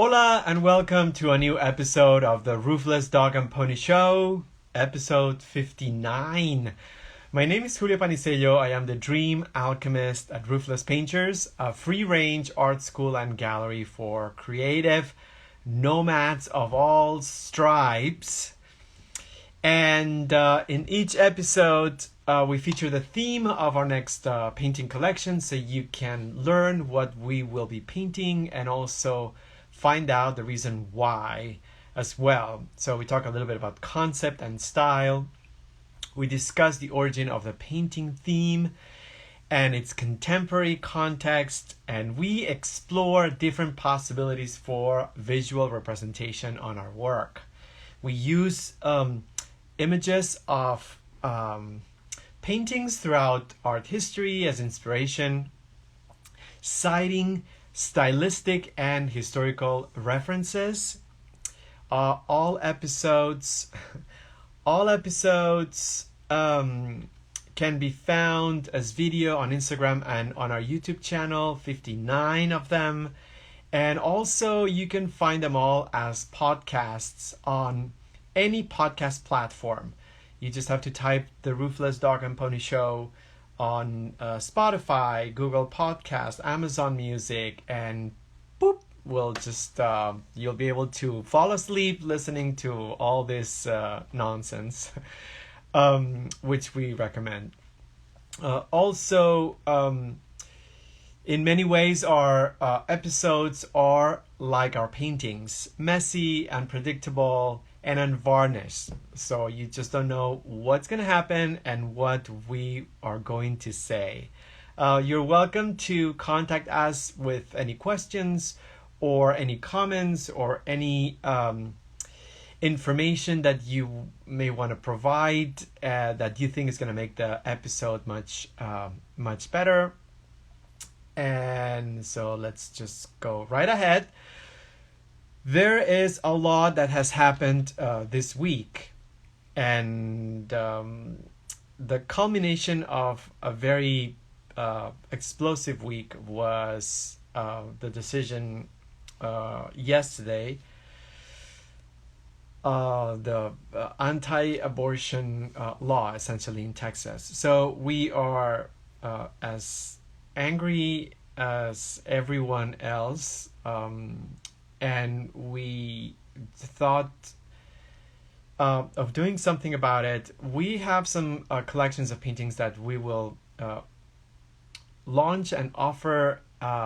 Hola and welcome to a new episode of the Roofless Dog and Pony Show, episode 59. My name is Julio Panicello. I am the Dream Alchemist at Roofless Painters, a free-range art school and gallery for creative nomads of all stripes. And in each episode, we feature the theme of our next painting collection, so you can learn what we will be painting and also find out the reason why as well. So we talk a little bit about concept and style. We discuss the origin of the painting theme and its contemporary context, and we explore different possibilities for visual representation on our work. We use images of paintings throughout art history as inspiration, citing stylistic and historical references. All episodes can be found as video on Instagram and on our YouTube channel, 59 of them. And also you can find them all as podcasts on any podcast platform. You just have to type the Roofless Dog and Pony Show on Spotify, Google Podcast, Amazon Music, and boop, you'll be able to fall asleep listening to all this nonsense, which we recommend. Also, in many ways, our episodes are like our paintings, messy, unpredictable, and unvarnished. So you just don't know what's going to happen and what we are going to say. You're welcome to contact us with any questions or any comments or any information that you may want to provide that you think is going to make the episode much better. And so let's just go right ahead. There is a lot that has happened this week, and the culmination of a very explosive week was the decision yesterday, the anti-abortion law essentially in Texas. So we are as angry as everyone else, and we thought of doing something about it. We have some collections of paintings that we will launch and offer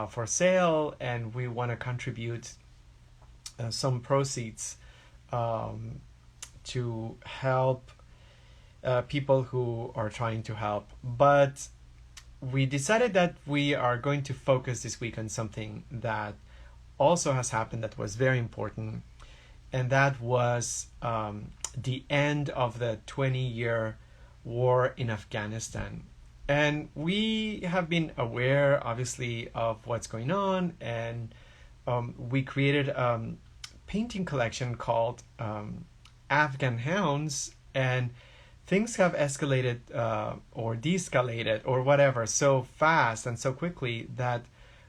for sale, and we want to contribute some proceeds to help people who are trying to help. But we decided that we are going to focus this week on something that also has happened that was very important, and that was the end of the 20-year war in Afghanistan. And we have been aware, obviously, of what's going on, and we created a painting collection called Afghan Hounds, and things have escalated or de-escalated or whatever so fast and so quickly that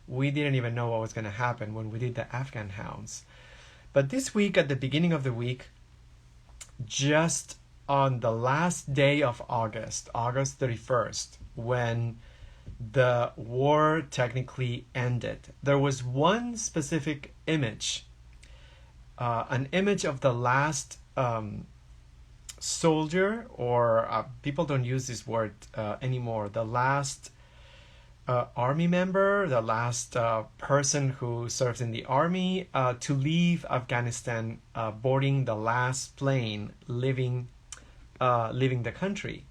we didn't even know what was going to happen when we did the Afghan Hounds. But this week, at the beginning of the week, just on the last day of August 31st, when the war technically ended, there was one specific image, an image of the last soldier, or people don't use this word anymore, the last army member, the last person who serves in the army to leave Afghanistan, boarding the last plane, leaving the country.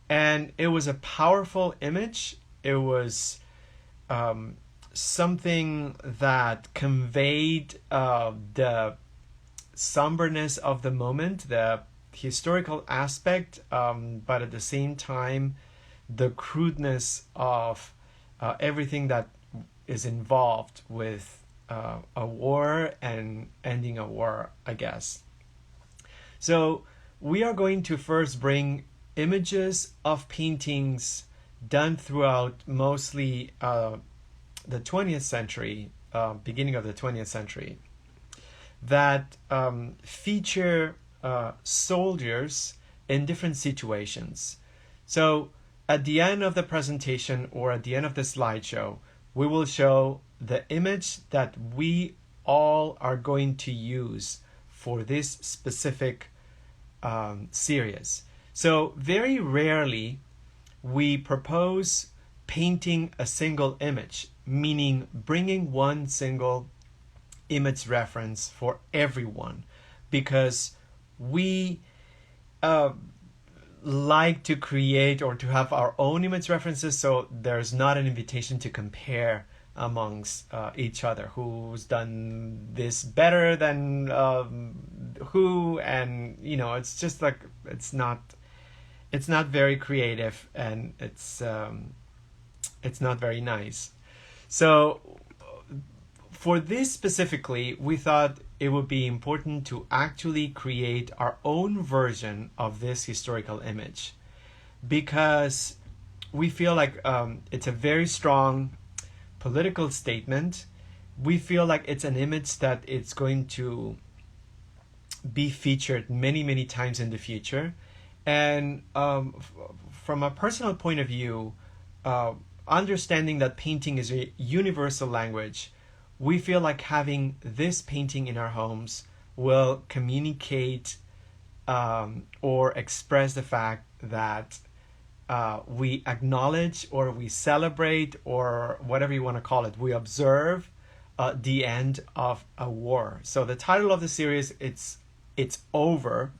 And it was a powerful image. It was something that conveyed the somberness of the moment, the historical aspect, but at the same time the crudeness of everything that is involved with a war and ending a war, I guess. So we are going to first bring images of paintings done throughout mostly the 20th century, beginning of the 20th century. that feature soldiers in different situations. So at the end of the presentation or at the end of the slideshow, we will show the image that we all are going to use for this specific series. So very rarely we propose painting a single image, meaning bringing one single image reference for everyone, because we like to create or to have our own image references, so there's not an invitation to compare amongst each other who's done this better than who, and it's just like it's not very creative, and it's not very nice. So for this specifically, we thought it would be important to actually create our own version of this historical image, because we feel like it's a very strong political statement. We feel like it's an image that it's going to be featured many, many times in the future. And from a personal point of view, understanding that painting is a universal language, we feel like having this painting in our homes will communicate or express the fact that we acknowledge or we celebrate, or whatever you want to call it, we observe the end of a war. So the title of the series, it's over,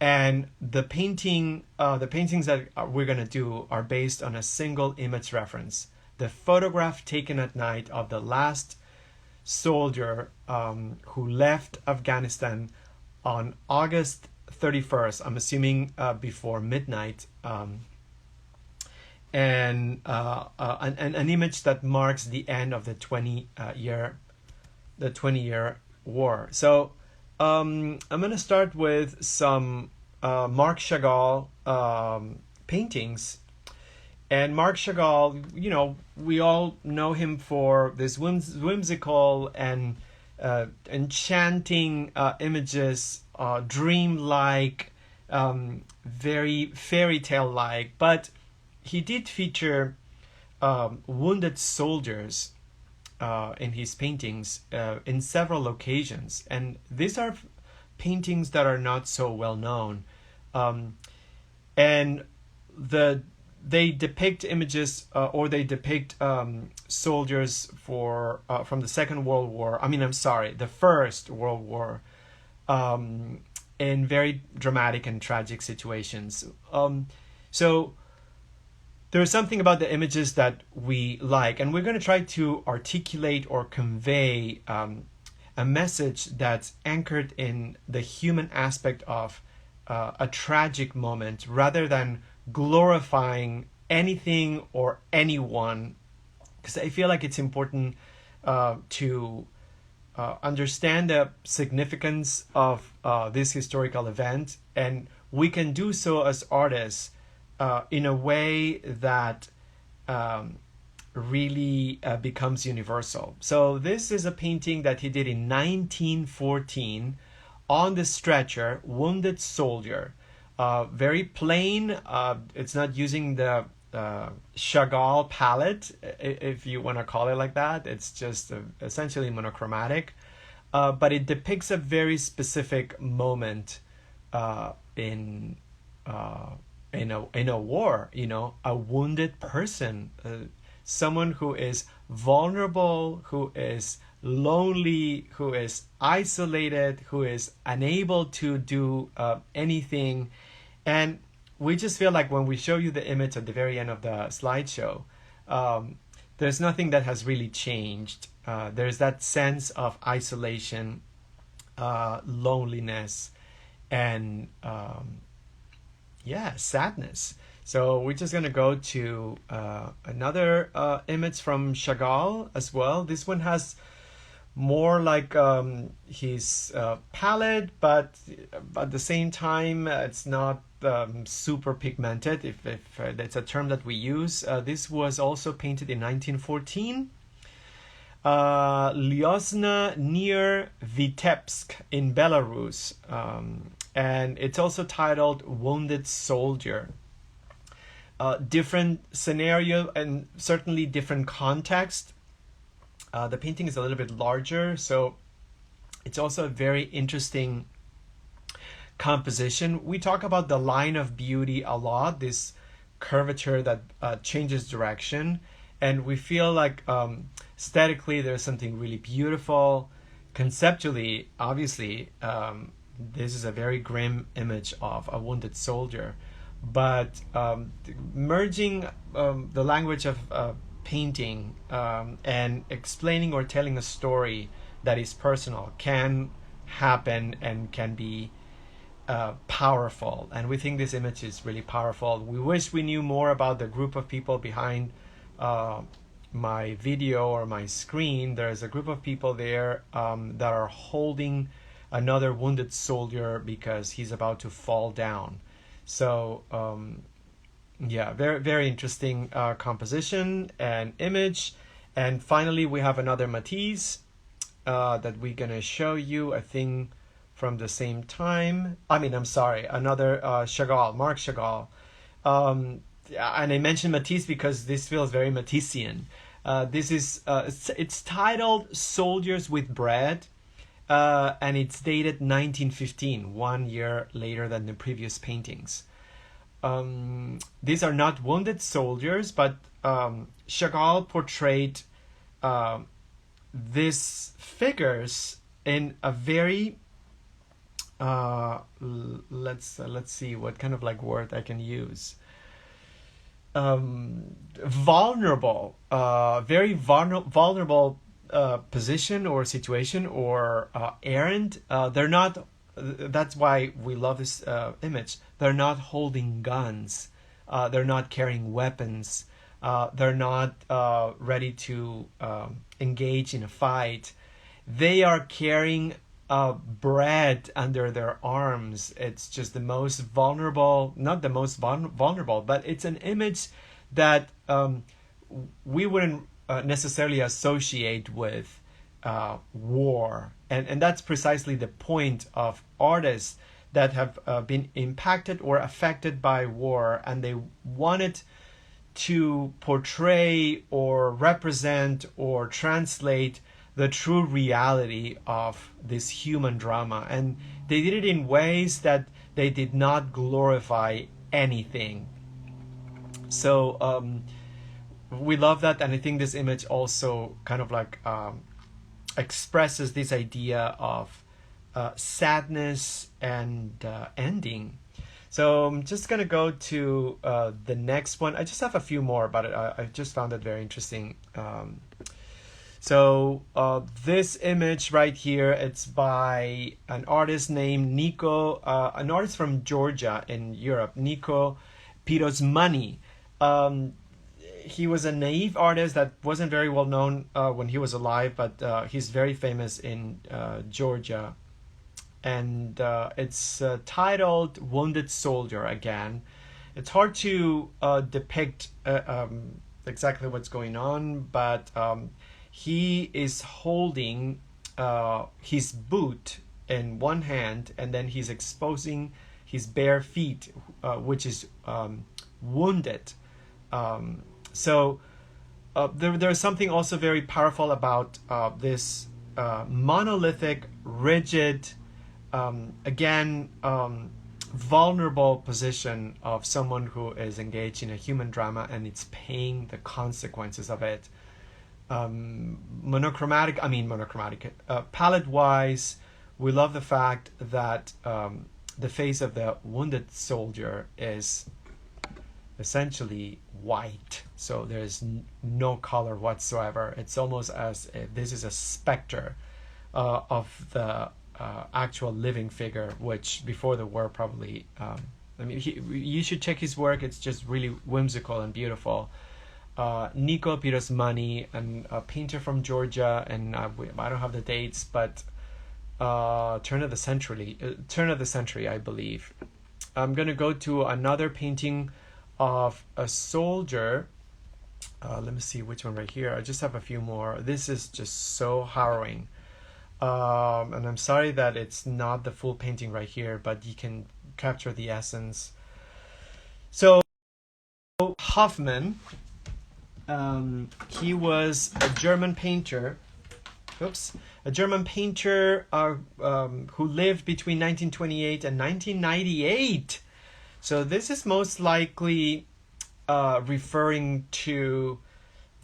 and the paintings that we're going to do are based on a single image reference. The photograph taken at night of the last soldier who left Afghanistan on August 31st, I'm assuming before midnight, and an image that marks the end of the 20-year war. So I'm going to start with some Marc Chagall paintings. And Marc Chagall, we all know him for this whimsical and enchanting images, dreamlike, very fairy tale-like. But he did feature wounded soldiers in his paintings in several occasions. And these are paintings that are not so well known. And they depict images or they depict soldiers from the Second World War. The First World War, in very dramatic and tragic situations. So there's something about the images that we like, and we're going to try to articulate or convey a message that's anchored in the human aspect of a tragic moment, rather than glorifying anything or anyone, because I feel like it's important to understand the significance of this historical event, and we can do so as artists in a way that really becomes universal. So this is a painting that he did in 1914 on the stretcher, wounded soldier. Very plain. It's not using the Chagall palette, if you want to call it like that. It's just essentially monochromatic, but it depicts a very specific moment in a war. A wounded person, someone who is vulnerable, who is lonely, who is isolated, who is unable to do anything. And we just feel like when we show you the image at the very end of the slideshow, there's nothing that has really changed. There's that sense of isolation, loneliness, and sadness. So we're just going to go to another image from Chagall as well. This one has more like his palette, but at the same time it's not super pigmented, if that's a term that we use. This was also painted in 1914. Lyozna near Vitebsk in Belarus. And it's also titled Wounded Soldier. Different scenario and certainly different context. The painting is a little bit larger, so it's also a very interesting composition. We talk about the line of beauty a lot, this curvature that changes direction, and we feel like aesthetically there's something really beautiful. Conceptually, obviously, this is a very grim image of a wounded soldier, but merging the language of painting and explaining or telling a story that is personal can happen and can be powerful. And we think this image is really powerful. We wish we knew more about the group of people behind my video or my screen. There's a group of people there that are holding another wounded soldier because he's about to fall down. So yeah, very, very interesting composition and image. And finally, we have another Matisse that we're gonna show you, I think, from the same time. Another Chagall, Marc Chagall. And I mentioned Matisse because this feels very Matissean. This is it's titled Soldiers with Bread, and it's dated 1915, 1 year later than the previous paintings. These are not wounded soldiers, but Chagall portrayed these figures in a very let's see what kind of like word I can use. Vulnerable, very vulnerable position or situation or errand. They're not. That's why we love this image. They're not holding guns. They're not carrying weapons. They're not ready to engage in a fight. They are carrying bread under their arms. It's just the most vulnerable, not the most vulnerable, but it's an image that we wouldn't necessarily associate with war. And that's precisely the point of artists that have been impacted or affected by war, and they wanted to portray or represent or translate the true reality of this human drama. And they did it in ways that they did not glorify anything. So we love that, and I think this image also kind of like expresses this idea of sadness and ending. So I'm just gonna go to the next one. I just have a few more, but I just found it very interesting. So this image right here, it's by an artist named Nico, an artist from Georgia in Europe, Nico Pirosmani. He was a naive artist that wasn't very well known when he was alive, but he's very famous in Georgia. And it's titled Wounded Soldier again. It's hard to depict exactly what's going on, but he is holding his boot in one hand, and then he's exposing his bare feet, which is wounded. So there's something also very powerful about this monolithic, rigid, vulnerable position of someone who is engaged in a human drama, and it's paying the consequences of it. Monochromatic, palette wise, we love the fact that the face of the wounded soldier is essentially white, so there's no color whatsoever. It's almost as if this is a specter of the actual living figure, which before the war probably you should check his work. It's just really whimsical and beautiful. Nico Pirosmani, a painter from Georgia, and I don't have the dates, but turn of the century, I believe. I'm gonna go to another painting of a soldier Let me see which one right here. I just have a few more. This is just so harrowing. And I'm sorry that it's not the full painting right here, but you can capture the essence. So Hoffmann, he was a German painter. A German painter who lived between 1928 and 1998. So this is most likely referring to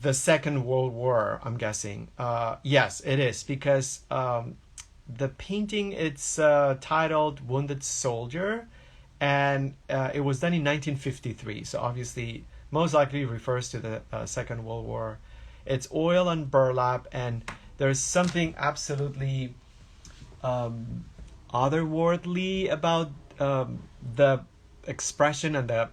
the Second World War, I'm guessing. Yes, it is, because the painting, it's titled Wounded Soldier, and it was done in 1953. So obviously, most likely refers to the Second World War. It's oil and burlap, and there's something absolutely otherworldly about the expression and the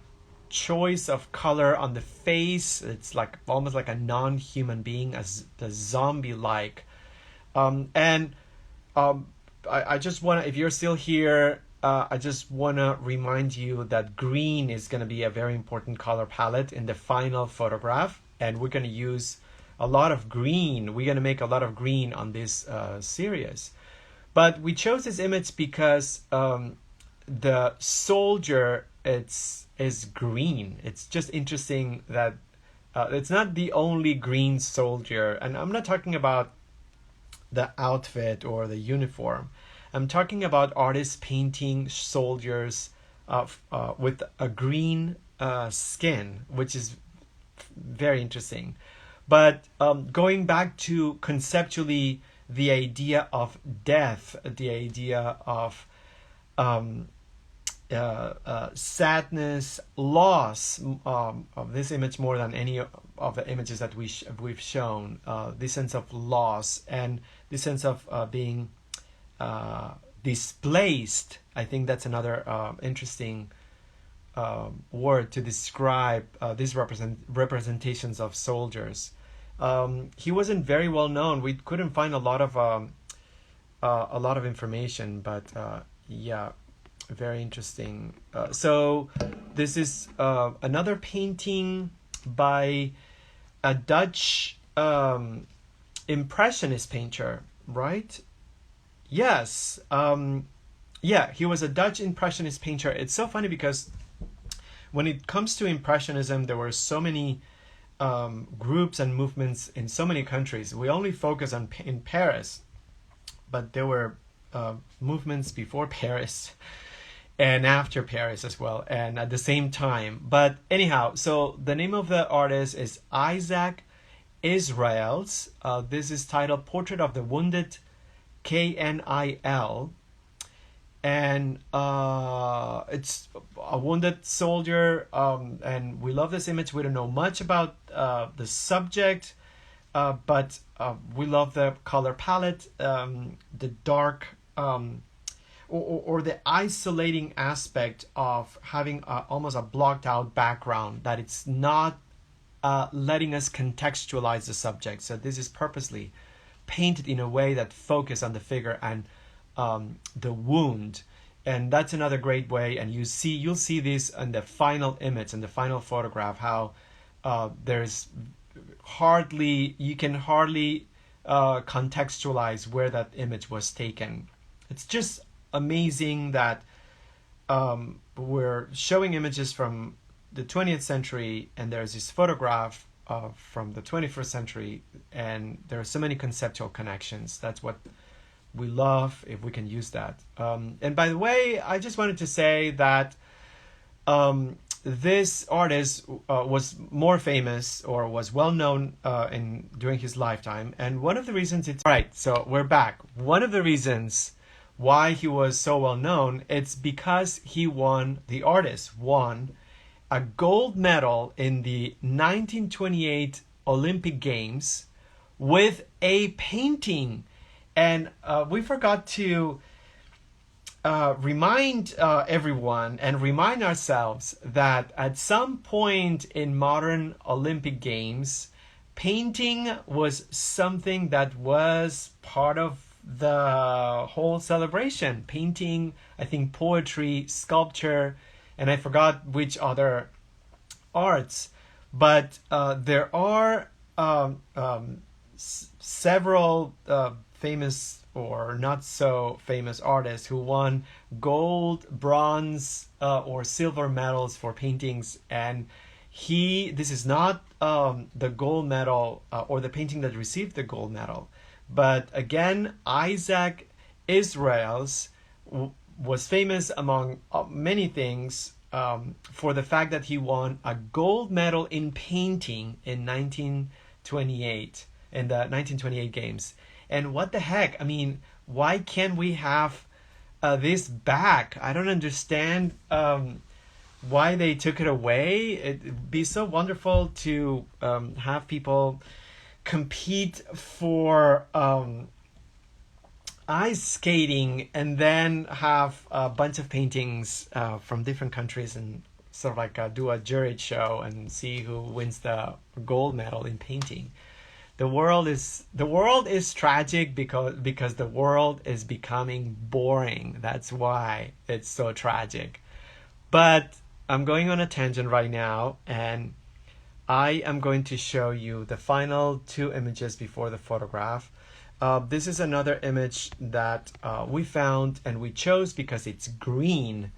choice of color on the face. It's like almost like a non-human being, as the zombie-like. I just want to, if you're still here, I just want to remind you that green is going to be a very important color palette in the final photograph, and we're going to use a lot of green. We're going to make a lot of green on this series. But we chose this image because the soldier is green. It's just interesting that it's not the only green soldier. And I'm not talking about the outfit or the uniform. I'm talking about artists painting soldiers with a green skin, which is very interesting. But going back to conceptually the idea of death, the idea of sadness, loss of this image more than any of the images that we've shown, this sense of loss and this sense of being displaced. I think that's another interesting word to describe these representations of soldiers. He wasn't very well known. We couldn't find a lot of information, but yeah, very interesting. So this is another painting by a Dutch impressionist painter, right? Yes. Yeah, he was a Dutch impressionist painter. It's so funny because when it comes to impressionism, there were so many groups and movements in so many countries. We only focus on in Paris, but there were movements before Paris and after Paris as well, and at the same time. But anyhow, so the name of the artist is Isaac Israels. This is titled Portrait of the Wounded, KNIL. And it's a wounded soldier, and we love this image. We don't know much about the subject, but we love the color palette, the dark or the isolating aspect of having almost a blocked out background, that it's not letting us contextualize the subject. So this is purposely painted in a way that focus on the figure and the wound. And that's another great way, and you'll see this in the final image, in the final photograph, how you can hardly contextualize where that image was taken. It's just amazing that we're showing images from the 20th century, and there's this photograph from the 21st century, and there are so many conceptual connections. That's what we love, if we can use that. And by the way, I just wanted to say that this artist was more famous, or was well known during his lifetime. And one of the reasons so we're back. One of the reasons why he was so well known, it's because the artist won a gold medal in the 1928 Olympic Games with a painting. And we forgot to remind everyone and remind ourselves that at some point in modern Olympic Games, painting was something that was part of the whole celebration. Painting, I think poetry, sculpture, and I forgot which other arts. But there are several famous or not so famous artists who won gold, bronze, or silver medals for paintings. And this is not the gold medal or the painting that received the gold medal. But again, Isaac Israels was famous among many things for the fact that he won a gold medal in painting in 1928, in the 1928 games. And what the heck? I mean, why can't we have this back? I don't understand why they took it away. It'd be so wonderful to have people compete for ice skating and then have a bunch of paintings from different countries and sort of like do a juried show and see who wins the gold medal in painting. The world is tragic because the world is becoming boring. That's why it's so tragic. But I'm going on a tangent right now, and I am going to show you the final two images before the photograph. This is another image that we found and we chose because it's green.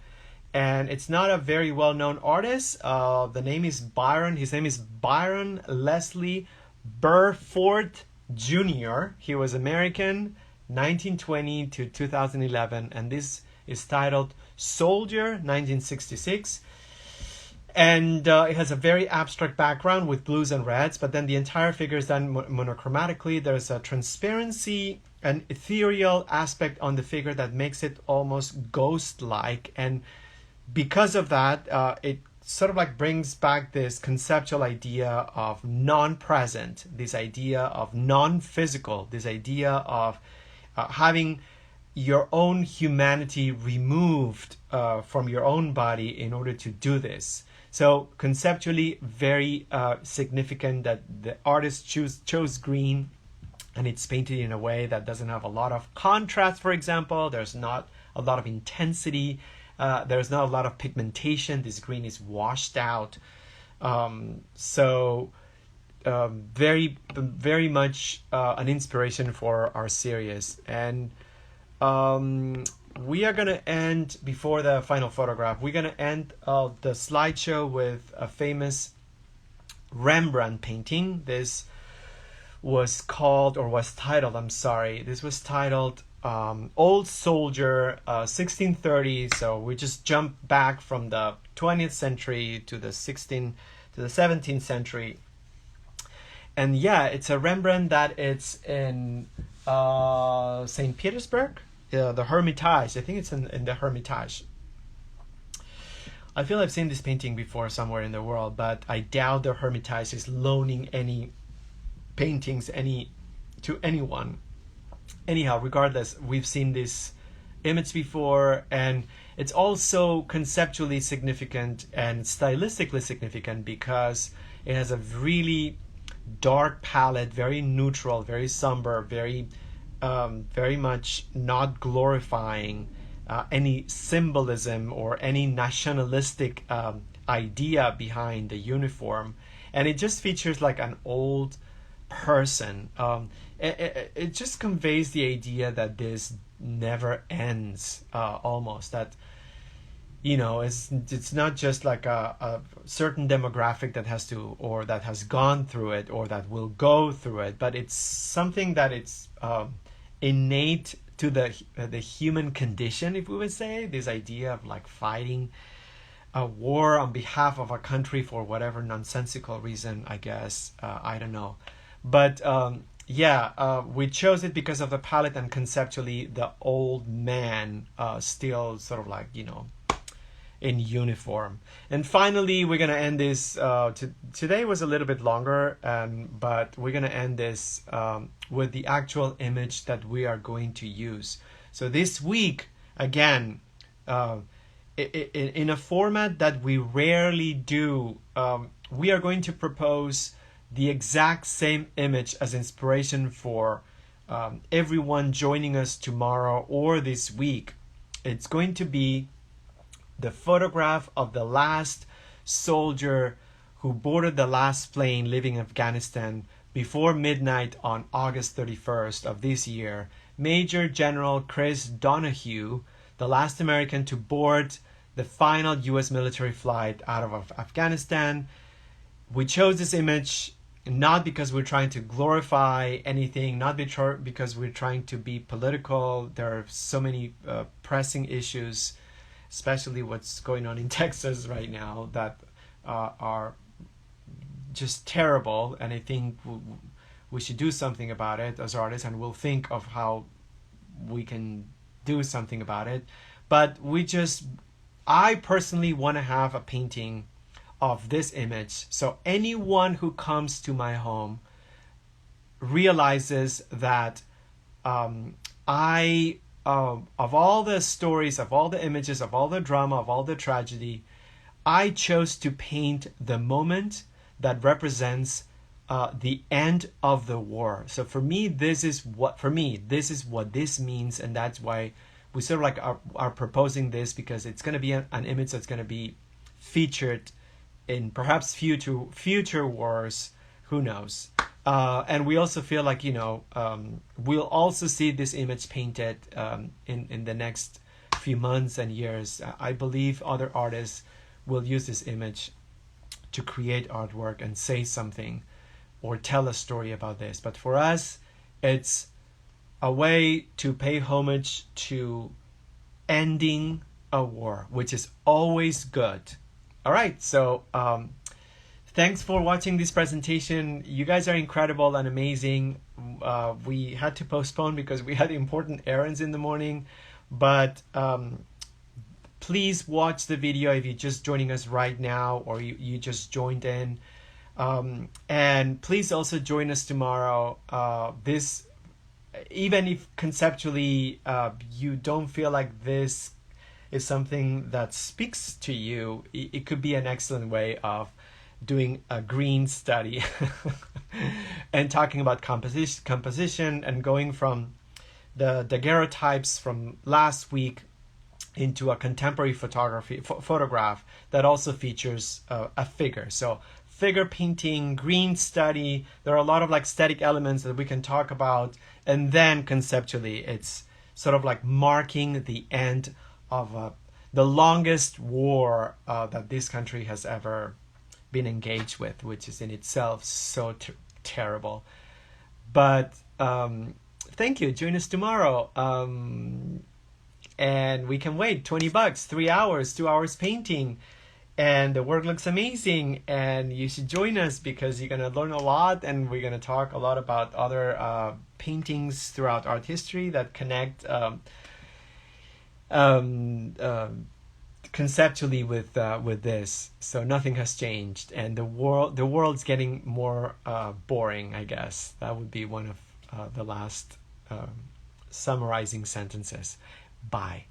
And it's not a very well-known artist. The name is Byron. His name is Byron Leslie Burford Jr. He was American, 1920 to 2011. And this is titled Soldier, 1966. And it has a very abstract background with blues and reds, but then the entire figure is done monochromatically. There's a transparency and ethereal aspect on the figure that makes it almost ghost-like. And because of that, it sort of like brings back this conceptual idea of non-present, this idea of non-physical, this idea of having your own humanity removed from your own body in order to do this. So conceptually very significant that the artist chose green, and it's painted in a way that doesn't have a lot of contrast, for example. There's not a lot of intensity. There's not a lot of pigmentation. This green is washed out. Very, very much an inspiration for our series. And we are going to end, before the final photograph, we're going to end the slideshow with a famous Rembrandt painting. This was titled Old Soldier, 1630. So we just jump back from the 20th century to the 17th century. And yeah, it's a Rembrandt that it's in St. Petersburg. The Hermitage. I think it's in the Hermitage. I feel I've seen this painting before somewhere in the world, but I doubt the Hermitage is loaning any paintings to anyone. Anyhow, regardless, we've seen this image before, and it's also conceptually significant and stylistically significant because it has a really dark palette, very neutral, very somber, very much not glorifying any symbolism or any nationalistic idea behind the uniform. And it just features like an old person. It just conveys the idea that this never ends, almost. That, you know, it's not just like a certain demographic that has gone through it or that will go through it, but it's something that it's innate to the human condition, if we would say. This idea of like fighting a war on behalf of a country for whatever nonsensical reason, I guess. I don't know. But we chose it because of the palette and conceptually the old man still sort of like, you know, in uniform. And finally, we're going to end this. Today was a little bit longer, but we're going to end this with the actual image that we are going to use. So this week, again, in a format that we rarely do, we are going to propose the exact same image as inspiration for everyone joining us tomorrow or this week. It's going to be the photograph of the last soldier who boarded the last plane leaving Afghanistan before midnight on August 31st of this year, Major General Chris Donahue, the last American to board the final U.S. military flight out of Afghanistan. We chose this image not because we're trying to glorify anything, not because we're trying to be political. There are so many pressing issues, especially what's going on in Texas right now, that are just terrible. And I think we should do something about it as artists, and we'll think of how we can do something about it. But I personally want to have a painting of this image, so anyone who comes to my home realizes that of all the stories, of all the images, of all the drama, of all the tragedy, I chose to paint the moment that represents the end of the war. So for me, this is what this means, and that's why we sort of like are proposing this, because it's going to be an image that's going to be featured in perhaps future wars, who knows. And we also feel like, we'll also see this image painted in the next few months and years. I believe other artists will use this image to create artwork and say something or tell a story about this. But for us, it's a way to pay homage to ending a war, which is always good. All right, so thanks for watching this presentation. You guys are incredible and amazing. We had to postpone because we had important errands in the morning, but please watch the video if you're just joining us right now, or you just joined in. And please also join us tomorrow. Even if conceptually you don't feel like this is something that speaks to you, it could be an excellent way of doing a green study and talking about composition and going from the daguerreotypes from last week into a contemporary photograph that also features a figure. So figure painting, green study, there are a lot of like static elements that we can talk about, and then conceptually it's sort of like marking the end of the longest war that this country has ever been engaged with, which is in itself so terrible. But thank you. Join us tomorrow. And we can wait. $20, 3 hours, 2 hours painting. And the work looks amazing. And you should join us because you're going to learn a lot. And we're going to talk a lot about other paintings throughout art history that connect conceptually with this. So nothing has changed, and the world's getting more boring, I guess. That would be one of the last summarizing sentences. Bye.